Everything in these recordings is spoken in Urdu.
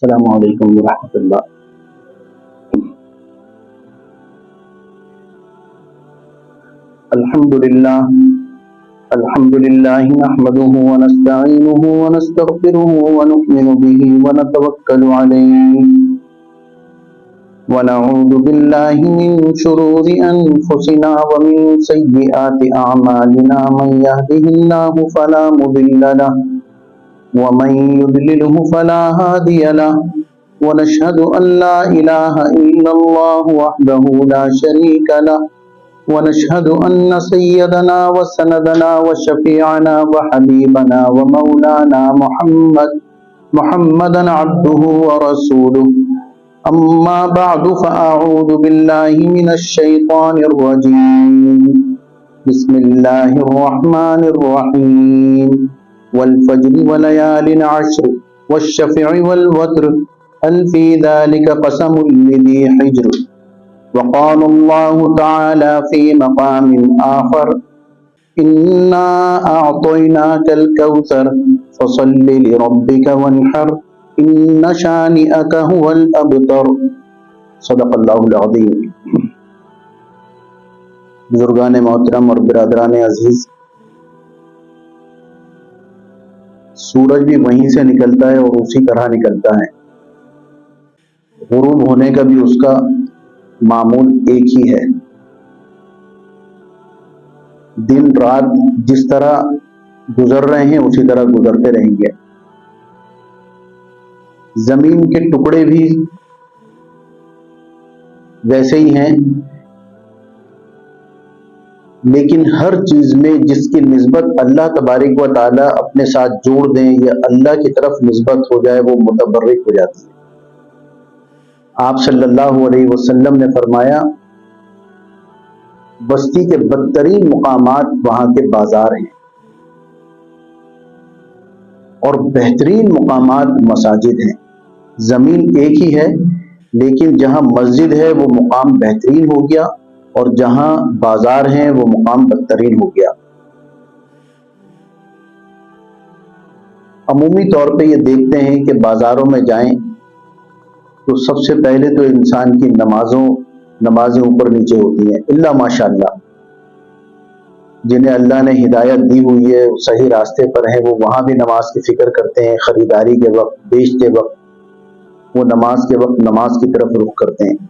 السلام علیکم ورحمۃ اللہ۔ الحمد للہ نحمده ونستعینه ونستغفره ونؤمن به ونتوکل علیہ ونعوذ باللہ من شرور انفسنا ومن سیئات اعمالنا من یهده اللہ فلا مضل له ومن يضلله فلا هادي له ونشهد أن لا إله إلا الله وحده لا شريك له ونشهد أن سيدنا وسندنا وشفيعنا وحبيبنا ومولانا محمدا عبده ورسوله أما بعد فأعوذ بالله من الشيطان الرجيم بسم الله الرحمن الرحيم والفجر وليال عشر والشفع والوتر هل في ذلك قسم لذي حجر وقال الله تعالى في مقام آخر إنا أعطيناك الكوثر فصل لربك وانحر إن شانئك هو الأبتر صدق الله العظيم۔ بزرگان محترم اور برادران عزیز، سورج بھی وہیں سے نکلتا ہے اور اسی طرح نکلتا ہے، غروب ہونے کا بھی اس کا معمول ایک ہی ہے۔ دن رات جس طرح گزر رہے ہیں اسی طرح گزرتے رہیں گے۔ زمین کے ٹکڑے بھی ویسے ہی ہیں، لیکن ہر چیز میں جس کی نسبت اللہ تبارک و تعالیٰ اپنے ساتھ جوڑ دیں یا اللہ کی طرف نسبت ہو جائے وہ متبرک ہو جاتی ہے۔ آپ صلی اللہ علیہ وسلم نے فرمایا، بستی کے بدترین مقامات وہاں کے بازار ہیں اور بہترین مقامات مساجد ہیں۔ زمین ایک ہی ہے، لیکن جہاں مسجد ہے وہ مقام بہترین ہو گیا اور جہاں بازار ہیں وہ مقام بدترین ہو گیا۔ عمومی طور پہ یہ دیکھتے ہیں کہ بازاروں میں جائیں تو سب سے پہلے تو انسان کی نمازیں اوپر نیچے ہوتی ہیں، الا ماشاءاللہ جنہیں اللہ نے ہدایت دی ہوئی ہے، صحیح راستے پر ہیں، وہ وہاں بھی نماز کی فکر کرتے ہیں، خریداری کے وقت، بیچتے وقت وہ نماز کے وقت نماز کی طرف رخ کرتے ہیں۔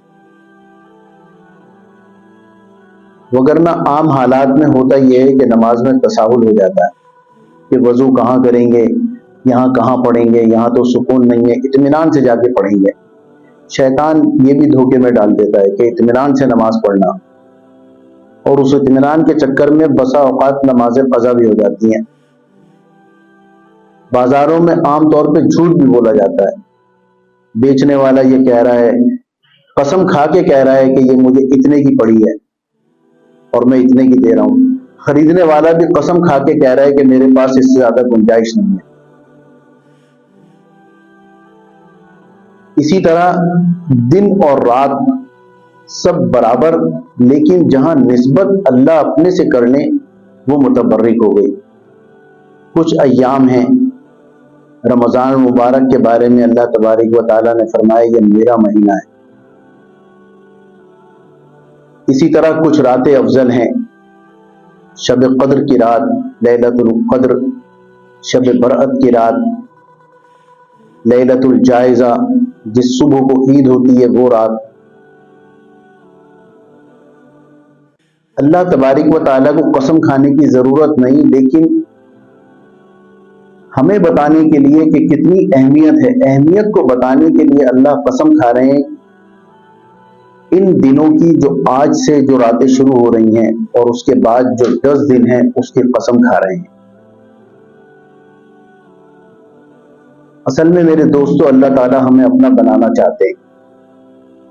وگرنہ عام حالات میں ہوتا یہ ہے کہ نماز میں تساہل ہو جاتا ہے کہ وضو کہاں کریں گے، یہاں کہاں پڑھیں گے، یہاں تو سکون نہیں ہے، اطمینان سے جا کے پڑھیں گے۔ شیطان یہ بھی دھوکے میں ڈال دیتا ہے کہ اطمینان سے نماز پڑھنا، اور اس اطمینان کے چکر میں بسا اوقات نمازیں قضا بھی ہو جاتی ہیں۔ بازاروں میں عام طور پہ جھوٹ بھی بولا جاتا ہے۔ بیچنے والا یہ کہہ رہا ہے، قسم کھا کے کہہ رہا ہے کہ یہ مجھے اتنے کی پڑی ہے اور میں اتنے کی دے رہا ہوں۔ خریدنے والا بھی قسم کھا کے کہہ رہا ہے کہ میرے پاس اس سے زیادہ گنجائش نہیں ہے۔ اسی طرح دن اور رات سب برابر، لیکن جہاں نسبت اللہ اپنے سے کر لیں وہ متبرک ہو گئی۔ کچھ ایام ہیں، رمضان مبارک کے بارے میں اللہ تبارک و تعالیٰ نے فرمایا یہ میرا مہینہ ہے۔ اسی طرح کچھ راتیں افضل ہیں، شب قدر کی رات، لیلۃ القدر، شب برأت کی رات، لیلۃ الجائزہ جس صبح کو عید ہوتی ہے وہ رات۔ اللہ تبارک و تعالیٰ کو قسم کھانے کی ضرورت نہیں، لیکن ہمیں بتانے کے لیے کہ کتنی اہمیت ہے، اہمیت کو بتانے کے لیے اللہ قسم کھا رہے ہیں ان دنوں کی، جو آج سے جو راتیں شروع ہو رہی ہیں اور اس کے بعد جو 10 دن ہیں اس کی قسم کھا رہے ہیں۔ اصل میں میرے دوستو، اللہ تعالیٰ ہمیں اپنا بنانا چاہتے ہیں۔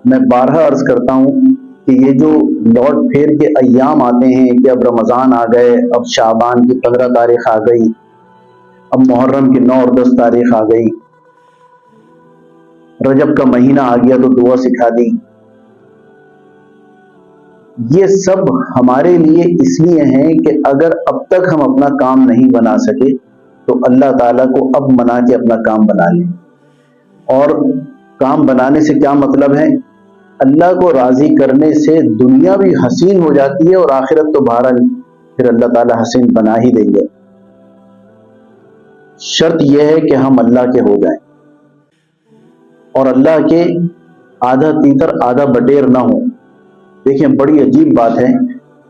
میں بارہا عرض کرتا ہوں کہ یہ جو لوٹ پھیر کے ایام آتے ہیں کہ اب رمضان آ گئے، اب شعبان کی 15 تاریخ آ گئی، اب محرم کی 9 اور 10 تاریخ آ گئی، رجب کا مہینہ آ گیا تو دعا سکھا دی، یہ سب ہمارے لیے اس لیے ہیں کہ اگر اب تک ہم اپنا کام نہیں بنا سکے تو اللہ تعالیٰ کو اب منا کے اپنا کام بنا لیں۔ اور کام بنانے سے کیا مطلب ہے؟ اللہ کو راضی کرنے سے دنیا بھی حسین ہو جاتی ہے اور آخرت تو بہرحال پھر اللہ تعالی حسین بنا ہی دیں گے۔ شرط یہ ہے کہ ہم اللہ کے ہو جائیں اور اللہ کے آدھا تیتر آدھا بٹیر نہ ہوں۔ دیکھیں بڑی عجیب بات ہے،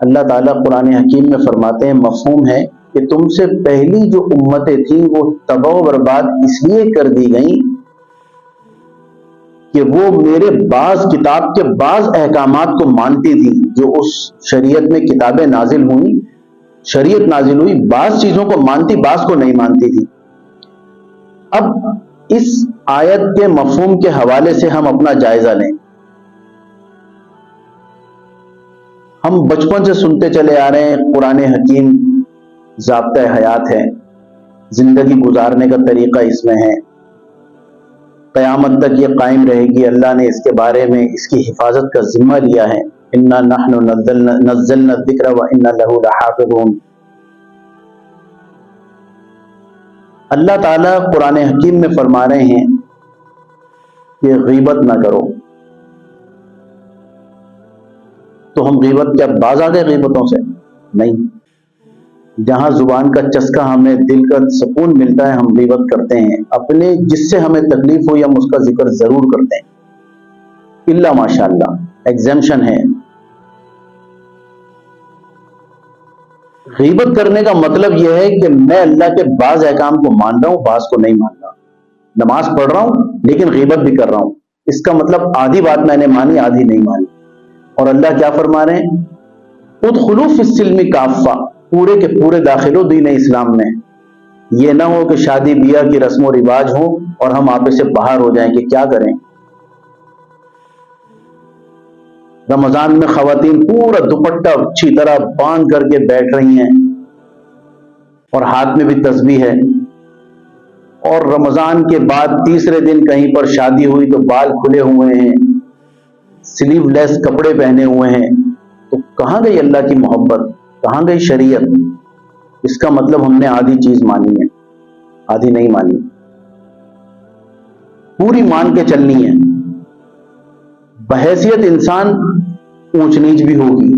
اللہ تعالیٰ قرآن حکیم میں فرماتے ہیں، مفہوم ہے کہ تم سے پہلی جو امتیں تھیں وہ تباہ و برباد اس لیے کر دی گئیں کہ وہ میرے بعض کتاب کے بعض احکامات کو مانتی تھی، جو اس شریعت میں کتابیں نازل ہوئیں، شریعت نازل ہوئی، بعض چیزوں کو مانتی بعض کو نہیں مانتی تھی۔ اب اس آیت کے مفہوم کے حوالے سے ہم اپنا جائزہ لیں۔ ہم بچپن سے سنتے چلے آ رہے ہیں قرآن حکیم ضابطۂ حیات ہے، زندگی گزارنے کا طریقہ اس میں ہے، قیامت تک یہ قائم رہے گی، اللہ نے اس کے بارے میں اس کی حفاظت کا ذمہ لیا ہے، انا نحن نزلنا الذکر وانا لہ لحافظون۔ اللہ تعالیٰ قرآن حکیم میں فرما رہے ہیں کہ غیبت نہ کرو، تو ہم غیبت کیا باز آ گئے غیبتوں سے؟ نہیں، جہاں زبان کا چسکا ہمیں دل کا سکون ملتا ہے ہم غیبت کرتے ہیں، اپنے جس سے ہمیں تکلیف ہو ہم اس کا ذکر ضرور کرتے ہیں، الا ماشاء اللہ ایگزمشن ہے۔ غیبت کرنے کا مطلب یہ ہے کہ میں اللہ کے بعض احکام کو مان رہا ہوں، بعض کو نہیں مان رہا، نماز پڑھ رہا ہوں لیکن غیبت بھی کر رہا ہوں، اس کا مطلب آدھی بات میں نے مانی آدھی نہیں مانی۔ اور اللہ کیا فرما رہے ہیں؟ ادخلوا فی السلم کافہ، پورے کے پورے داخل ہو دین اسلام میں۔ یہ نہ ہو کہ شادی بیاہ کی رسم و رواج ہو اور ہم آپے سے باہر ہو جائیں کہ کیا کریں۔ رمضان میں خواتین پورا دوپٹہ اچھی طرح باندھ کر کے بیٹھ رہی ہیں اور ہاتھ میں بھی تسبیح ہے، اور رمضان کے بعد تیسرے دن کہیں پر شادی ہوئی تو بال کھلے ہوئے ہیں، سلیو لیس کپڑے پہنے ہوئے ہیں، تو کہاں گئی اللہ کی محبت، کہاں گئی شریعت؟ اس کا مطلب ہم نے آدھی چیز مانی ہے، آدھی نہیں مانی، پوری مان کے چلنی ہے۔ بحیثیت انسان اونچ نیچ بھی ہوگی۔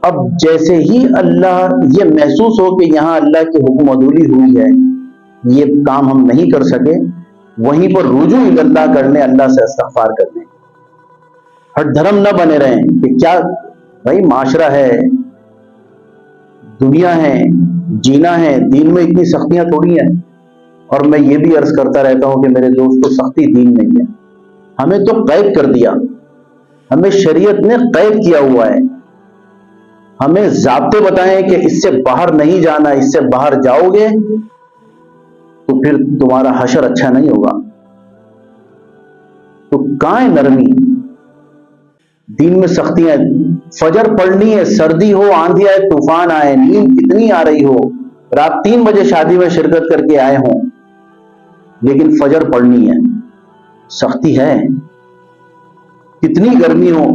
اب جیسے ہی اللہ یہ محسوس ہو کہ یہاں اللہ کی حکم عدولی ہوئی ہے، یہ کام ہم نہیں کر سکے، وہیں پر رجوع اللہ کرنے، اللہ سے استغفار کرنے، ہٹ دھرم نہ بنے رہیں کہ کیا بھائی معاشرہ ہے، دنیا ہے، جینا ہے، دین میں اتنی سختیاں تھوڑی ہیں۔ اور میں یہ بھی عرض کرتا رہتا ہوں کہ میرے دوستو سختی دین نہیں ہے، ہمیں تو قید کر دیا، ہمیں شریعت نے قید کیا ہوا ہے، ہمیں ضابطے بتائیں کہ اس سے باہر نہیں جانا، اس سے باہر جاؤ گے تو پھر تمہارا حشر اچھا نہیں ہوگا۔ تو کہاں ہے نرمی؟ دین میں سختیاں، فجر پڑھنی ہے، سردی ہو، آندھی آئے، طوفان آئے، نیند کتنی آ رہی ہو، رات 3 بجے شادی میں شرکت کر کے آئے ہوں، لیکن فجر پڑھنی ہے، سختی ہے۔ کتنی گرمی ہو،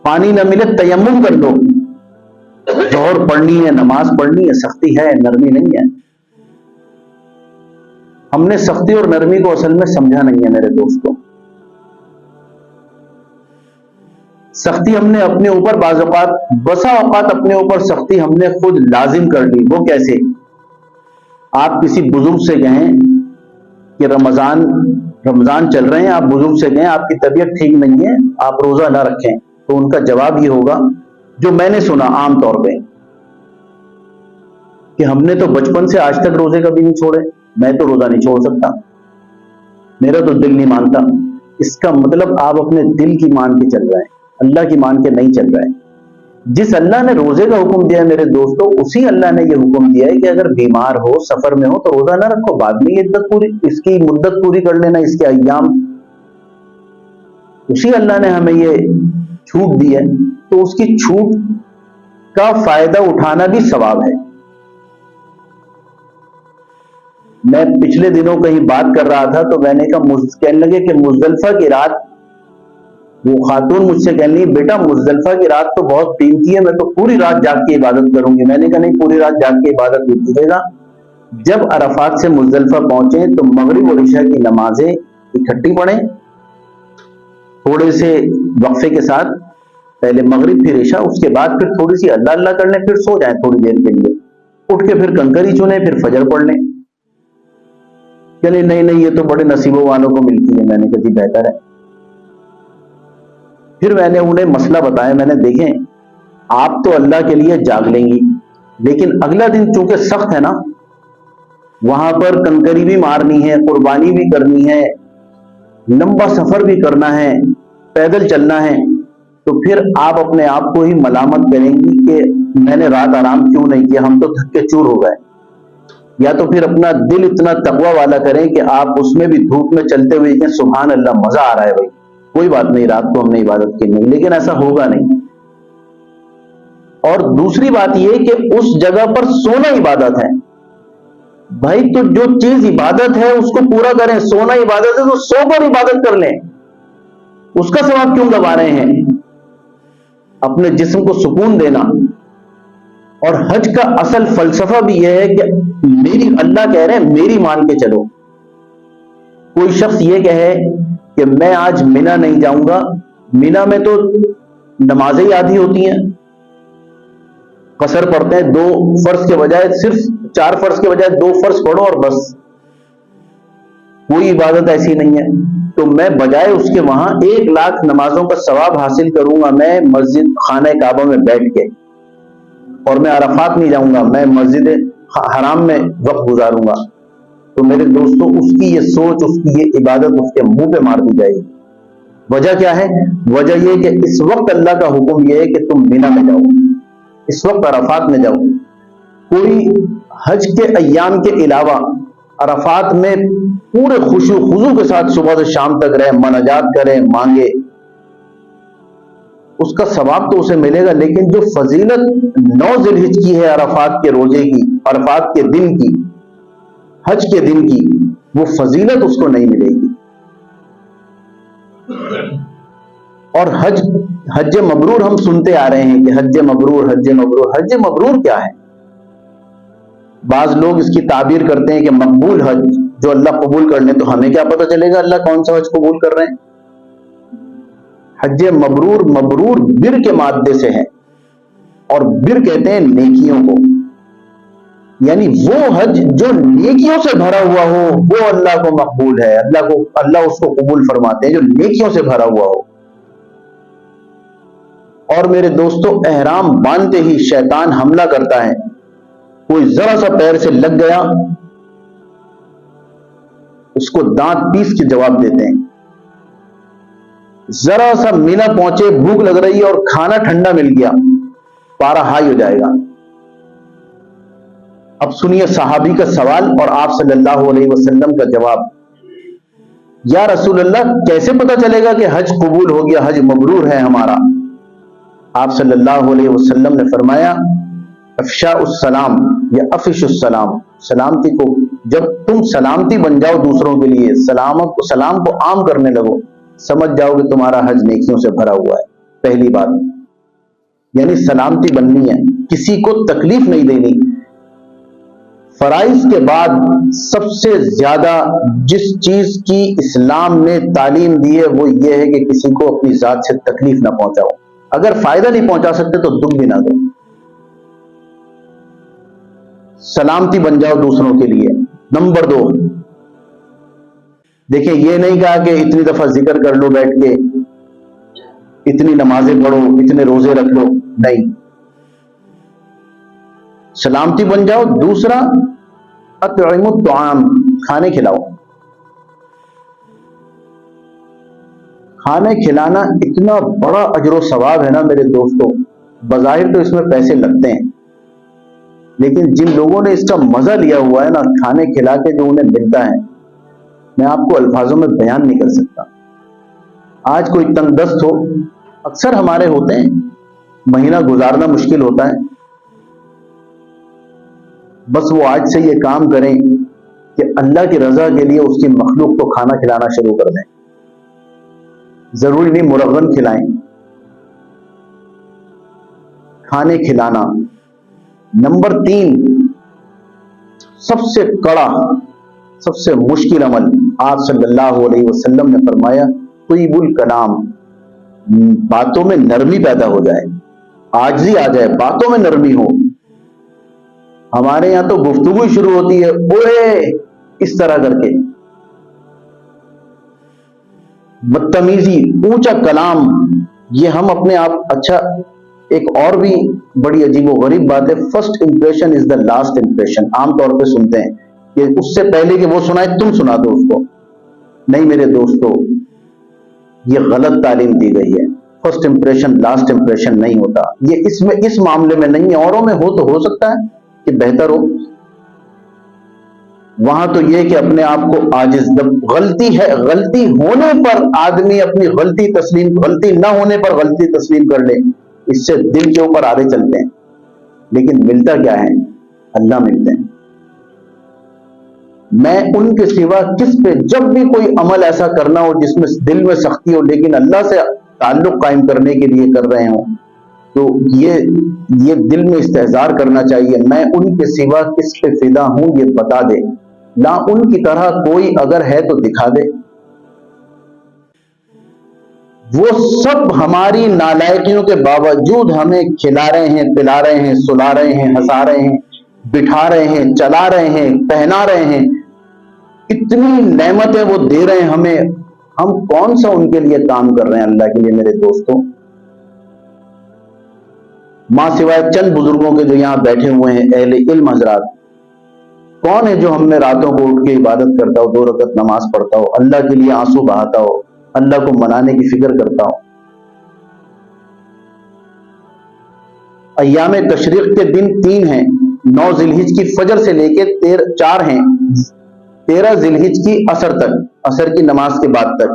پانی نہ ملے تیمم کر دو، ظہر پڑھنی ہے، نماز پڑھنی ہے، سختی ہے، نرمی نہیں ہے۔ ہم نے سختی اور نرمی کو اصل میں سمجھا نہیں ہے میرے دوستوں۔ سختی ہم نے اپنے اوپر بسا اوقات اپنے اوپر سختی ہم نے خود لازم کر لی۔ وہ کیسے؟ آپ کسی بزرگ سے کہیں کہ رمضان چل رہے ہیں، آپ بزرگ سے کہیں آپ کی طبیعت ٹھیک نہیں ہے، آپ روزہ نہ رکھیں، تو ان کا جواب یہ ہوگا جو میں نے سنا عام طور پہ کہ ہم نے تو بچپن سے آج تک روزے کبھی نہیں چھوڑے، میں تو روزہ نہیں چھوڑ سکتا، میرا تو دل نہیں مانتا۔ اس کا مطلب آپ اپنے دل کی مان کے چل رہے ہیں، اللہ کی مان کے نہیں چل رہے ہیں۔ جس اللہ نے روزے کا حکم دیا ہے میرے دوستوں، اسی اللہ نے یہ حکم دیا ہے کہ اگر بیمار ہو، سفر میں ہو تو روزہ نہ رکھو، بعد میں اس کی مدت پوری کر لینا، اس کے ایام، اسی اللہ نے ہمیں یہ چھوٹ دی ہے، تو اس کی چھوٹ کا فائدہ اٹھانا بھی ثواب ہے۔ میں پچھلے دنوں کہیں بات کر رہا تھا تو میں نے کہنے لگے کہ مزدلفہ کی رات، وہ خاتون مجھ سے کہنے لگی بیٹا مزدلفہ کی رات تو بہت قیمتی ہے، میں تو پوری رات جاگ کے عبادت کروں گی۔ میں نے کہا نہیں، پوری رات جاگ کے عبادت نہیں کیجیے گا، جب عرفات سے مزدلفہ پہنچیں تو مغرب اور عشاء کی نمازیں اکٹھی پڑھیں، تھوڑے سے وقفے کے ساتھ، پہلے مغرب پھر عشاء، اس کے بعد پھر تھوڑی سی اللہ اللہ کر لیں، پھر سو جائیں تھوڑی دیر کے لیے، اٹھ کے پھر کنکری چنیں، پھر فجر پڑھ لیں۔ چلے نہیں نہیں یہ تو بڑے نصیبوں والوں کو ملتی ہے، میں نے کہا جی بہتر ہے۔ پھر میں نے انہیں مسئلہ بتایا، میں نے دیکھیں آپ تو اللہ کے لیے جاگ لیں گی، لیکن اگلا دن چونکہ سخت ہے نا، وہاں پر کنکری بھی مارنی ہے، قربانی بھی کرنی ہے، لمبا سفر بھی کرنا ہے، پیدل چلنا ہے، تو پھر آپ اپنے آپ کو ہی ملامت کریں گی کہ میں نے رات آرام کیوں نہیں کیا، ہم تو تھک کے چور ہو گئے۔ یا تو پھر اپنا دل اتنا تقوی والا کریں کہ آپ اس میں بھی دھوپ میں چلتے ہوئے کہیں سبحان اللہ مزہ آ رہا ہے بھائی، کوئی بات نہیں رات کو ہم نے عبادت کی نہیں، لیکن ایسا ہوگا نہیں۔ اور دوسری بات یہ کہ اس جگہ پر سونا عبادت ہے بھائی، تو جو چیز عبادت ہے اس کو پورا کریں، سونا عبادت ہے تو سو کر عبادت کر لیں، اس کا ثواب کیوں گوا رہے ہیں؟ اپنے جسم کو سکون دینا۔ اور حج کا اصل فلسفہ بھی یہ ہے کہ میری، اللہ کہہ رہے ہیں میری مان کے چلو۔ کوئی شخص یہ کہے کہ میں آج مینا نہیں جاؤں گا، مینا میں تو نمازیں ہی آدھی ہوتی ہیں، قصر پڑھتے ہیں، 2 فرض کے بجائے صرف 4 فرض کے بجائے 2 فرض پڑھو اور بس، کوئی عبادت ایسی نہیں ہے، تو میں بجائے اس کے وہاں 1,00,000 نمازوں کا ثواب حاصل کروں گا میں مسجد خانہ کعبہ میں بیٹھ کے، اور میں عرفات نہیں جاؤں گا، میں مسجد حرام میں وقت گزاروں گا۔ تو میرے دوستوں اس کی یہ سوچ، اس کی یہ عبادت اس کے منہ پہ مار دی جائے گی۔ وجہ کیا ہے؟ وجہ یہ کہ اس وقت اللہ کا حکم یہ ہے کہ تم مینا میں جاؤ، اس وقت عرفات میں جاؤ۔ کوئی حج کے ایام کے علاوہ عرفات میں پورے خشوع خضوع کے ساتھ صبح سے شام تک رہے، مناجات کرے، مانگے، اس کا ثواب تو اسے ملے گا، لیکن جو فضیلت 9 ذی الحج کی ہے، عرفات کے روزے کی، عرفات کے دن کی، حج کے دن کی، وہ فضیلت اس کو نہیں ملے گی۔ اور حج مبرور ہم سنتے آ رہے ہیں کہ حج مبرور، حج مبرور، حج مبرور کیا ہے؟ بعض لوگ اس کی تعبیر کرتے ہیں کہ مقبول حج، جو اللہ قبول کر لے، تو ہمیں کیا پتہ چلے گا اللہ کون سا حج قبول کر رہے ہیں؟ حج مبرور، مبرور بر کے مادے سے ہے، اور بر کہتے ہیں نیکیوں کو، یعنی وہ حج جو نیکیوں سے بھرا ہوا ہو وہ اللہ کو مقبول ہے، اللہ اس کو قبول فرماتے ہیں جو نیکیوں سے بھرا ہوا ہو۔ اور میرے دوستو احرام باندھتے ہی شیطان حملہ کرتا ہے، کوئی ذرا سا پیر سے لگ گیا اس کو دانت پیس کے جواب دیتے ہیں، ذرا سا مینا پہنچے، بھوک لگ رہی ہے اور کھانا ٹھنڈا مل گیا، پارا ہائی ہو جائے گا۔ اب سنیے صحابی کا سوال اور آپ صلی اللہ علیہ وسلم کا جواب۔ یا رسول اللہ کیسے پتا چلے گا کہ حج قبول ہو گیا، حج مبرور ہے ہمارا؟ آپ صلی اللہ علیہ وسلم نے فرمایا افشاء السلام یا افش السلام، سلامتی کو، جب تم سلامتی بن جاؤ دوسروں کے لیے، سلام کو عام کرنے لگو، سمجھ جاؤ کہ تمہارا حج نیکیوں سے بھرا ہوا ہے۔ پہلی بات یعنی سلامتی بننی ہے، کسی کو تکلیف نہیں دینی۔ فرائض کے بعد سب سے زیادہ جس چیز کی اسلام نے تعلیم دی ہے وہ یہ ہے کہ کسی کو اپنی ذات سے تکلیف نہ پہنچاؤ، اگر فائدہ نہیں پہنچا سکتے تو دکھ بھی نہ دو، سلامتی بن جاؤ دوسروں کے لیے۔ نمبر 2، دیکھیں یہ نہیں کہا کہ اتنی دفعہ ذکر کر لو بیٹھ کے، اتنی نمازیں پڑھو، اتنے روزے رکھ لو، نہیں، سلامتی بن جاؤ۔ دوسرا اطعموا الطعام، کھانے کھلاؤ۔ کھانے کھلانا اتنا بڑا اجر و ثواب ہے نا میرے دوستوں، بظاہر تو اس میں پیسے لگتے ہیں، لیکن جن لوگوں نے اس کا مزہ لیا ہوا ہے نا، کھانے کھلا کے جو انہیں ملتا ہے، میں آپ کو الفاظوں میں بیان نہیں کر سکتا۔ آج کوئی تنگ دست ہو، اکثر ہمارے ہوتے ہیں، مہینہ گزارنا مشکل ہوتا ہے، بس وہ آج سے یہ کام کریں کہ اللہ کی رضا کے لیے اس کی مخلوق کو کھانا کھلانا شروع کر دیں، ضروری نہیں مرغن کھلائیں، کھانے کھلانا۔ نمبر 3، سب سے کڑا، سب سے مشکل عمل آپ صلی اللہ علیہ وسلم نے فرمایا طیب الکلام، باتوں میں نرمی پیدا ہو جائے، عاجزی آ جائے، باتوں میں نرمی ہو۔ ہمارے یہاں تو گفتگو ہی شروع ہوتی ہے اوے اس طرح کر کے، بدتمیزی، اونچا کلام، یہ ہم اپنے آپ۔ اچھا ایک اور بھی بڑی عجیب و غریب بات ہے، first impression is the last impression. عام طور پہ سنتے ہیں کہ اس سے پہلے کہ وہ سنائے تم سنا دو اس کو۔ نہیں میرے دوستو، یہ غلط تعلیم دی گئی ہے۔ فرسٹ امپریشن لاسٹ امپریشن نہیں ہوتا، یہ اس معاملے میں نہیں ہے، اوروں میں ہو تو ہو سکتا ہے کہ بہتر ہو، وہاں تو یہ کہ اپنے آپ کو عاجز، غلطی ہے، غلطی ہونے پر آدمی اپنی غلطی تسلیم، غلطی نہ ہونے پر غلطی تسلیم کر لے، اس سے دل کے اوپر آدھے چلتے ہیں، لیکن ملتا کیا ہے؟ اللہ ملتے ہیں۔ میں ان کے سوا کس پہ، جب بھی کوئی عمل ایسا کرنا ہو جس میں دل میں سختی ہو لیکن اللہ سے تعلق قائم کرنے کے لیے کر رہے ہوں، تو یہ دل میں استحضار کرنا چاہیے، میں ان کے سوا کس پہ فدا ہوں یہ بتا دے، نہ ان کی طرح کوئی اگر ہے تو دکھا دے۔ وہ سب ہماری نالائکیوں کے باوجود ہمیں کھلا رہے ہیں، پلا رہے ہیں، سلا رہے ہیں، ہنسا رہے ہیں، بٹھا رہے ہیں، چلا رہے ہیں، پہنا رہے ہیں، اتنی نعمتیں وہ دے رہے ہیں ہمیں، ہم کون سا ان کے لیے کام کر رہے ہیں اللہ کے لیے میرے دوستوں؟ ماں سوائے چند بزرگوں کے جو یہاں بیٹھے ہوئے ہیں اہل علم حضرات، کون ہے جو ہم میں راتوں کو اٹھ کے عبادت کرتا ہو، 2 رکعت نماز پڑھتا ہو، اللہ کے لیے آنسو بہاتا ہو، اللہ کو منانے کی فکر کرتا ہو؟ ایام تشریق کے دن 3 ہیں، 9 ذی الحج کی فجر سے لے کے 4 ہیں، 13 ذی الحج کی عصر تک، عصر کی نماز کے بعد تک۔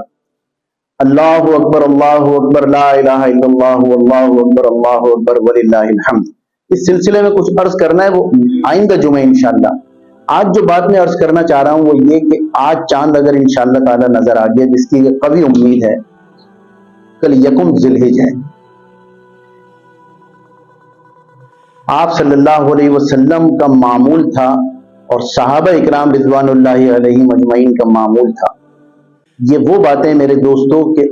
اللہ اکبر اللہ اکبر لا الہ الا اللہ اللہ اکبر وللہ الحمد۔ اس سلسلے میں کچھ عرض کرنا ہے، وہ آئندہ جمعہ انشاءاللہ۔ آج جو بات میں عرض کرنا چاہ رہا ہوں وہ یہ کہ آج چاند اگر انشاءاللہ تعالی نظر آ گیا، جس کی قوی امید ہے، کل 1 ذی الحج ہے۔ آپ صلی اللہ علیہ وسلم کا معمول تھا اور صحابہ اکرام رضوان اللہ علیہم اجمعین کا معمول تھا، یہ وہ باتیں میرے دوستوں کہ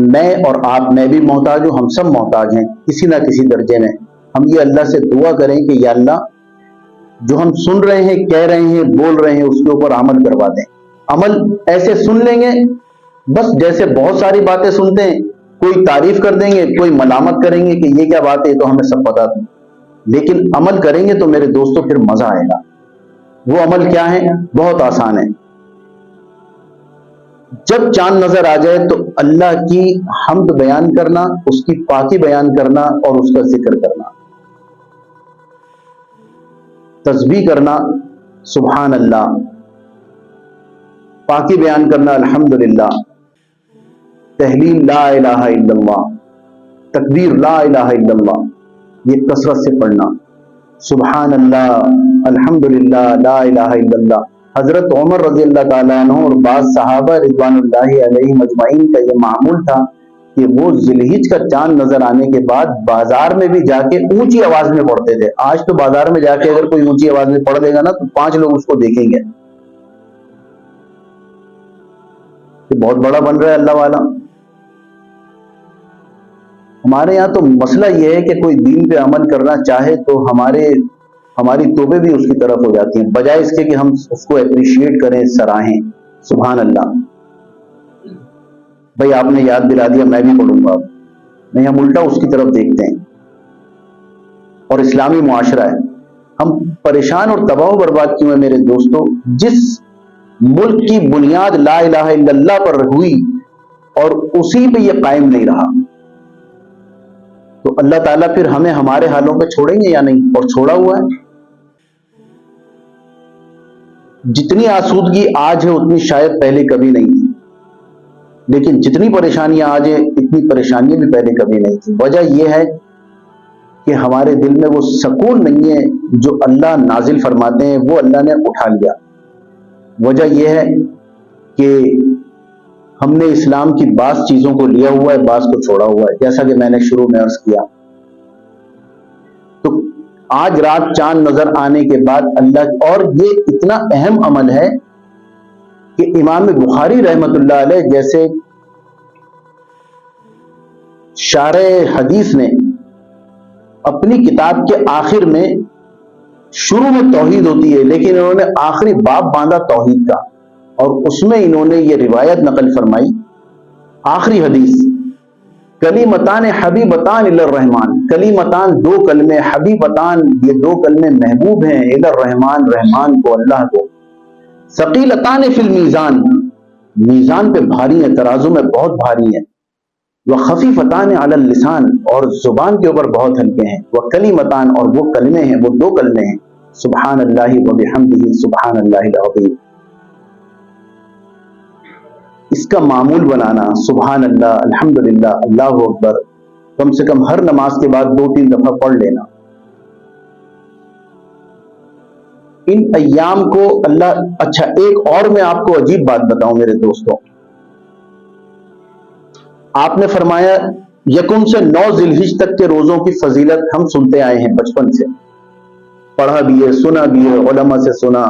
میں اور آپ، میں بھی محتاج ہوں، ہم سب محتاج ہیں کسی نہ کسی درجے میں۔ ہم یہ اللہ سے دعا کریں کہ یا اللہ جو ہم سن رہے ہیں، کہہ رہے ہیں، بول رہے ہیں، اس کے اوپر عمل کروا دیں۔ عمل ایسے سن لیں گے بس جیسے بہت ساری باتیں سنتے ہیں، کوئی تعریف کر دیں گے، کوئی ملامت کریں گے کہ یہ کیا بات ہے، تو ہمیں سب پتا تھا، لیکن عمل کریں گے تو میرے دوستوں پھر مزہ آئے گا۔ وہ عمل کیا ہے؟ بہت آسان ہے۔ جب چاند نظر آ جائے تو اللہ کی حمد بیان کرنا، اس کی پاکی بیان کرنا اور اس کا ذکر کرنا، تسبیح کرنا سبحان اللہ، پاکی بیان کرنا الحمدللہ، تحلیل لا الہ الا اللہ، تکبیر لا الہ الا اللہ، یہ کثرت سے پڑھنا، سبحان اللہ، الحمدللہ، لا الہ الا اللہ۔ حضرت عمر رضی اللہ تعالیٰ عنہ اور بعض صحابہ رضوان اللہ علیہم اجمعین کا یہ معمول تھا کہ وہ ذی الحج کا چاند نظر آنے کے بعد بازار میں بھی جا کے اونچی آواز میں پڑھتے تھے۔ آج تو بازار میں جا کے اگر کوئی اونچی آواز میں پڑھ دے گا نا تو 5 لوگ اس کو دیکھیں گے کہ بہت بڑا بن رہا ہے اللہ والا۔ ہمارے یہاں تو مسئلہ یہ ہے کہ کوئی دین پہ عمل کرنا چاہے تو ہماری توبے بھی اس کی طرف ہو جاتی ہیں، بجائے اس کے کہ ہم اس کو اپریشیٹ کریں، سراہیں۔ سبحان اللہ، بھائی آپ نے یاد دلا دیا، میں بھی پڑھوں گا، نہیں ہم الٹا اس کی طرف دیکھتے ہیں۔ اور اسلامی معاشرہ ہے، ہم پریشان اور تباہ و برباد کیوں ہیں میرے دوستوں؟ جس ملک کی بنیاد لا الہ الا اللہ پر ہوئی اور اسی پہ یہ قائم نہیں رہا، تو اللہ تعالیٰ پھر ہمیں ہمارے حالوں پہ چھوڑیں گے یا نہیں؟ اور چھوڑا ہوا ہے۔ جتنی آسودگی آج ہے اتنی شاید پہلے کبھی نہیں تھی، لیکن جتنی پریشانیاں آج ہیں اتنی پریشانیاں بھی پہلے کبھی نہیں تھی۔ وجہ یہ ہے کہ ہمارے دل میں وہ سکون نہیں ہے جو اللہ نازل فرماتے ہیں، وہ اللہ نے اٹھا لیا۔ وجہ یہ ہے کہ ہم نے اسلام کی بعض چیزوں کو لیا ہوا ہے، بعض کو چھوڑا ہوا ہے، جیسا کہ میں نے شروع میں عرض کیا۔ تو آج رات چاند نظر آنے کے بعد اللہ، اور یہ اتنا اہم عمل ہے کہ امام بخاری رحمت اللہ علیہ جیسے شارح حدیث نے اپنی کتاب کے آخر میں، شروع میں توحید ہوتی ہے لیکن انہوں نے آخری باب باندھا توحید کا، اور اس میں انہوں نے یہ روایت نقل فرمائی، آخری حدیث، کلیمتان حبیبتان الی الرحمن، کلیمتان دو کلمے، حبیبتان یہ دو کلمے محبوب ہیں، الی الرحمن رحمان کو، اللہ کو، ثقیلتان فی المیزان میزان پہ بھاری ہیں، ترازو میں بہت بھاری ہیں، وخفیفتان علی اللسان اور زبان کے اوپر بہت ہلکے ہیں، وکلیمتان اور وہ کلمے ہیں، وہ دو کلمے ہیں، سبحان اللہ وبحمدہ سبحان اللہ العظیم۔ اس کا معمول بنانا، سبحان اللہ، الحمدللہ، اللہ اکبر، کم سے کم ہر نماز کے بعد 2-3 دفعہ پڑھ لینا۔ ان ایام کو اللہ، اچھا ایک اور میں آپ کو عجیب بات بتاؤں میرے دوستوں، آپ نے فرمایا یکم سے 9 ذی الحج تک کے روزوں کی فضیلت ہم سنتے آئے ہیں بچپن سے، پڑھا بھی ہے، سنا بھی ہے، علماء سے سنا۔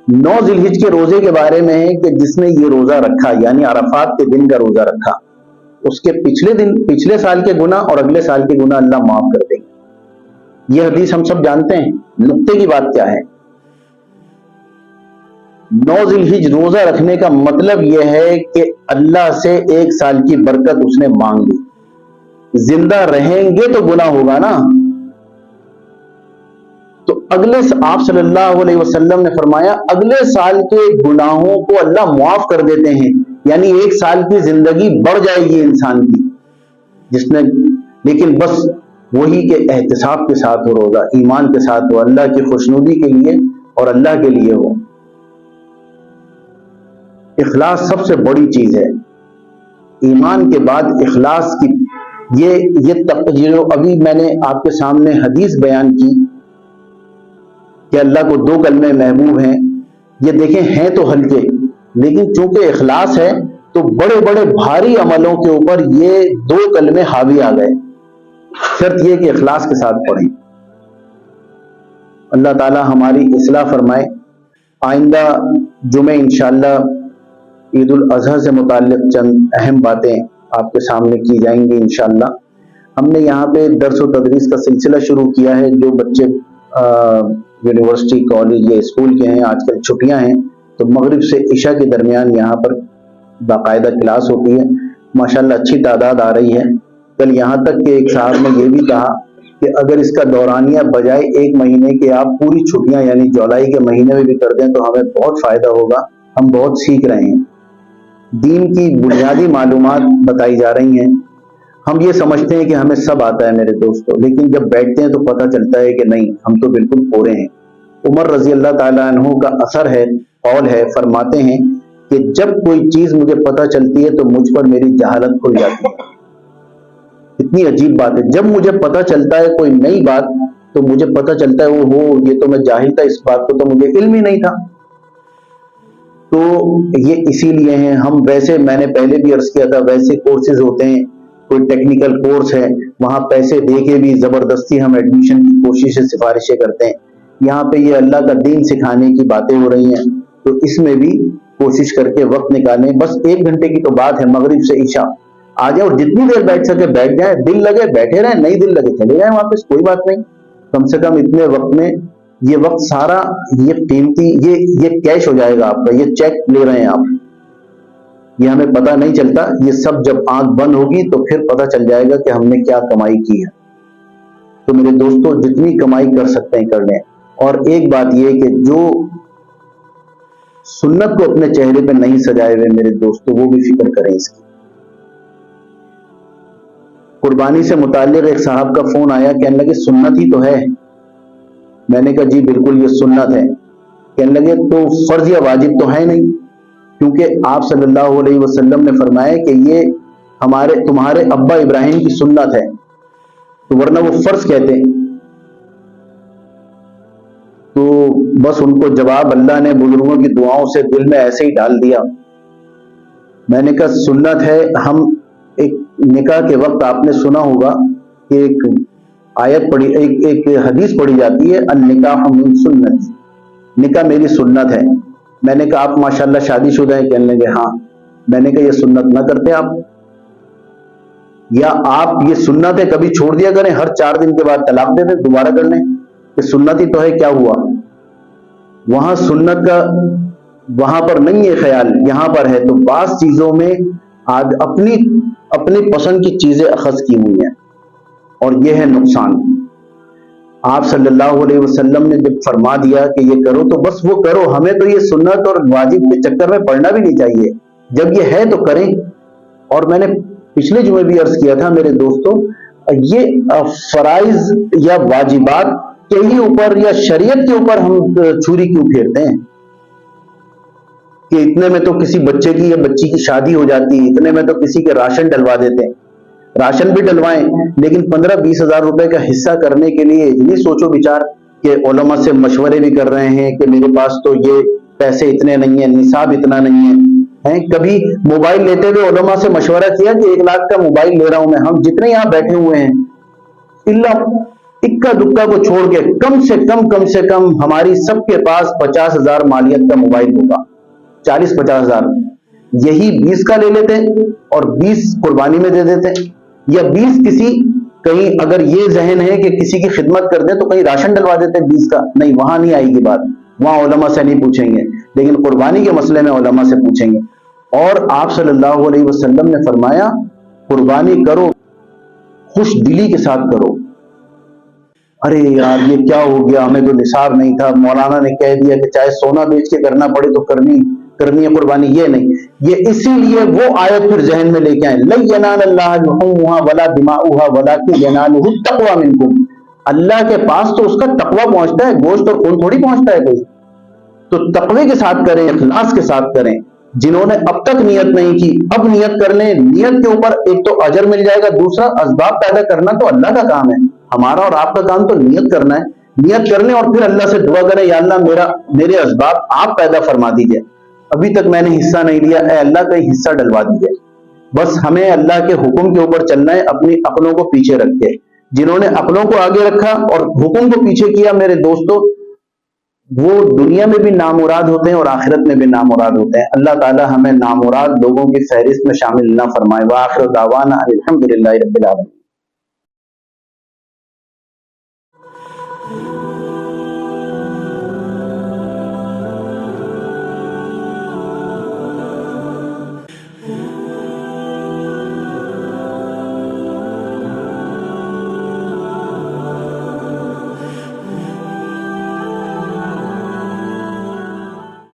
9 ذی الحج کے روزے کے بارے میں ہے کہ جس نے یہ روزہ رکھا، یعنی عرفات کے دن کا روزہ رکھا، اس کے پچھلے سال کے گناہ اور اگلے سال کے گناہ اللہ معاف کر دیں گے۔ یہ حدیث ہم سب جانتے ہیں، نقطے کی بات کیا ہے؟ 9 ذی الحج روزہ رکھنے کا مطلب یہ ہے کہ اللہ سے 1 سال کی برکت اس نے مانگ لی، زندہ رہیں گے تو گناہ ہوگا نا، تو آپ صلی اللہ علیہ وسلم نے فرمایا اگلے سال کے گناہوں کو اللہ معاف کر دیتے ہیں، یعنی 1 سال کی زندگی بڑھ جائے گی انسان کی، جس نے، لیکن بس وہی کہ احتساب کے ساتھ ہو روزہ، ایمان کے ساتھ ہو، اللہ کی خوشنودی کے لیے اور اللہ کے لیے ہو۔ اخلاص سب سے بڑی چیز ہے، ایمان کے بعد اخلاص کی یہ جو ابھی میں نے آپ کے سامنے حدیث بیان کی کہ اللہ کو 2 کلمے محبوب ہیں، یہ دیکھیں ہیں تو ہلکے، لیکن چونکہ اخلاص ہے تو بڑے بڑے بھاری عملوں کے اوپر یہ 2 کلمے حاوی آ گئے، شرط یہ کہ اخلاص کے ساتھ پڑھیں۔ اللہ تعالی ہماری اصلاح فرمائے۔ آئندہ جمعے انشاءاللہ عید الاضحیٰ سے متعلق چند اہم باتیں آپ کے سامنے کی جائیں گی انشاءاللہ۔ ہم نے یہاں پہ درس و تدریس کا سلسلہ شروع کیا ہے، جو بچے یونیورسٹی، کالج یا اسکول کے ہیں، آج کل چھٹیاں ہیں تو مغرب سے عشاء کے درمیان یہاں پر باقاعدہ کلاس ہوتی ہے، ماشاءاللہ اچھی تعداد آ رہی ہے۔ کل یہاں تک کہ ایک صاحب نے یہ بھی کہا کہ اگر اس کا دورانیہ بجائے 1 مہینے کے آپ پوری چھٹیاں یعنی جولائی کے مہینے میں بھی کر دیں تو ہمیں بہت فائدہ ہوگا، ہم بہت سیکھ رہے ہیں، دین کی بنیادی معلومات بتائی جا رہی ہیں۔ ہم یہ سمجھتے ہیں کہ ہمیں سب آتا ہے میرے دوستوں، لیکن جب بیٹھتے ہیں تو پتہ چلتا ہے کہ نہیں، ہم تو بالکل پورے ہیں۔ عمر رضی اللہ تعالیٰ عنہ کا اثر ہے، قول ہے، فرماتے ہیں کہ جب کوئی چیز مجھے پتہ چلتی ہے تو مجھ پر میری جہالت کھل جاتی ہے۔ اتنی عجیب بات ہے، جب مجھے پتہ چلتا ہے کوئی نئی بات تو مجھے پتہ چلتا ہے یہ تو میں جاہل تھا، اس بات کو تو مجھے علم ہی نہیں تھا۔ تو یہ اسی لیے ہیں ہم، ویسے میں نے پہلے بھی عرض کیا تھا، ویسے کورسز ہوتے ہیں، کوئی ٹیکنیکل کورس ہے، وہاں پیسے دے کے بھی زبردستی ہم ایڈمیشن کی کوششیں، سفارشیں کرتے ہیں۔ یہاں پہ یہ اللہ کا دین سکھانے کی باتیں ہو رہی ہیں تو اس میں بھی کوشش کر کے وقت نکالیں، بس 1 گھنٹے کی تو بات ہے، مغرب سے عشاء آ جائیں اور جتنی دیر بیٹھ سکے بیٹھ جائیں، دل لگے بیٹھے رہیں، نہیں دل لگے چلے جائیں واپس، کوئی بات نہیں۔ کم سے کم اتنے وقت میں یہ وقت سارا یہ قیمتی یہ کیش ہو جائے گا آپ کا، یہ چیک لے رہے ہیں آپ، یہ ہمیں پتہ نہیں چلتا، یہ سب جب آنکھ بند ہوگی تو پھر پتہ چل جائے گا کہ ہم نے کیا کمائی کی ہے۔ تو میرے دوستوں جتنی کمائی کر سکتے ہیں کر لیں، اور ایک بات یہ کہ جو سنت کو اپنے چہرے پہ نہیں سجائے ہوئے میرے دوستوں، وہ بھی فکر کریں اس کی۔ قربانی سے متعلق ایک صاحب کا فون آیا، کہنے لگے سنت ہی تو ہے۔ میں نے کہا جی بالکل یہ سنت ہے۔ کہنے لگے تو فرض یا واجب تو ہے نہیں، کیونکہ آپ صلی اللہ علیہ وسلم نے فرمایا کہ یہ تمہارے ابا ابراہیم کی سنت ہے، تو ورنہ وہ فرض کہتے ہیں۔ تو بس ان کو جواب اللہ نے بزرگوں کی دعاؤں سے دل میں ایسے ہی ڈال دیا۔ میں نے کہا سنت ہے، ہم ایک نکاح کے وقت آپ نے سنا ہوگا کہ ایک آیت پڑھی، ایک حدیث پڑھی جاتی ہے، النکاح من سنت، نکاح میری سنت ہے۔ میں نے کہا آپ ماشاءاللہ شادی شدہ ہیں؟ کہنے لگے ہاں۔ میں نے کہا یہ سنت نہ کرتے آپ، یا آپ یہ سنت ہے کبھی چھوڑ دیا کریں، ہر 4 دن کے بعد طلاق دے دیں دوبارہ کر لیں، کہ سنت ہی تو ہے، کیا ہوا؟ وہاں سنت کا وہاں پر نہیں ہے خیال، یہاں پر ہے۔ تو بعض چیزوں میں آج اپنی پسند کی چیزیں اخذ کی ہوئی ہیں، اور یہ ہے نقصان۔ آپ صلی اللہ علیہ وسلم نے جب فرما دیا کہ یہ کرو تو بس وہ کرو، ہمیں تو یہ سنت اور واجب کے چکر میں پڑنا بھی نہیں چاہیے، جب یہ ہے تو کریں۔ اور میں نے پچھلے جمعے بھی عرض کیا تھا میرے دوستوں، یہ فرائض یا واجبات کے ہی اوپر یا شریعت کے اوپر ہم چھری کیوں پھیرتے ہیں کہ اتنے میں تو کسی بچے کی یا بچی کی شادی ہو جاتی ہے، اتنے میں تو کسی کے راشن ڈلوا دیتے ہیں۔ راشن بھی ڈلوائیں، لیکن 15-20 ہزار روپے کا حصہ کرنے کے لیے اتنی سوچو بچار کہ علماء سے مشورے بھی کر رہے ہیں کہ میرے پاس تو یہ پیسے اتنے نہیں ہیں، نصاب اتنا نہیں ہے۔ کبھی موبائل لیتے ہوئے علماء سے مشورہ کیا کہ 1 لاکھ کا موبائل لے رہا ہوں میں، ہم جتنے یہاں بیٹھے ہوئے ہیں اللہ اکا دکا کو چھوڑ کے کم سے کم ہماری سب کے پاس 50,000 مالیت کا موبائل ہوگا، 40-50 ہزار، یہی 20 کا لے لیتے اور 20 قربانی میں دے دیتے، یا 20 کسی کہیں اگر یہ ذہن ہے کہ کسی کی خدمت کر دیں تو کہیں راشن ڈلوا دیتے 20 کا، نہیں وہاں نہیں آئے گی بات، وہاں علماء سے نہیں پوچھیں گے، لیکن قربانی کے مسئلے میں علماء سے پوچھیں گے۔ اور آپ صلی اللہ علیہ وسلم نے فرمایا قربانی کرو خوش دلی کے ساتھ کرو۔ ارے یار یہ کیا ہو گیا، ہمیں تو نصاب نہیں تھا، مولانا نے کہہ دیا کہ چاہے سونا بیچ کے کرنا پڑے تو کرنی ہے قربانی، یہ نہیں، یہ اسی لیے وہ آیت پھر ذہن میں لے کے آئے، لن ینال اللہ لحومها ولا دماؤها ولکن ینالہ التقوی منکم، اللہ کے پاس تو اس کا تقوی پہنچتا ہے، گوشت اور خون تھوڑی پہنچتا ہے کوئی۔ تو تقوی کے ساتھ کریں، اخلاص کے ساتھ کریں۔ جنہوں نے اب تک نیت نہیں کی اب نیت کر لیں، نیت کے اوپر ایک تو اجر مل جائے گا، دوسرا اسباب پیدا کرنا تو اللہ کا کام ہے، ہمارا اور آپ کا کام تو نیت کرنا ہے۔ نیت کر لیں اور پھر اللہ سے دعا کریں، یا اللہ میرے اسباب آپ پیدا فرما دیجئے، ابھی تک میں نے حصہ نہیں لیا، اے اللہ کا حصہ ڈلوا دیجئے۔ بس ہمیں اللہ کے حکم کے اوپر چلنا ہے، اپنی عقلوں کو پیچھے رکھ کے۔ جنہوں نے عقلوں کو آگے رکھا اور حکم کو پیچھے کیا میرے دوستوں، وہ دنیا میں بھی نامراد ہوتے ہیں اور آخرت میں بھی نامراد ہوتے ہیں۔ اللہ تعالی ہمیں نامراد لوگوں کی فہرست میں شامل نہ فرمائے۔ وآخر دعوانا الحمدللہ رب العالمین۔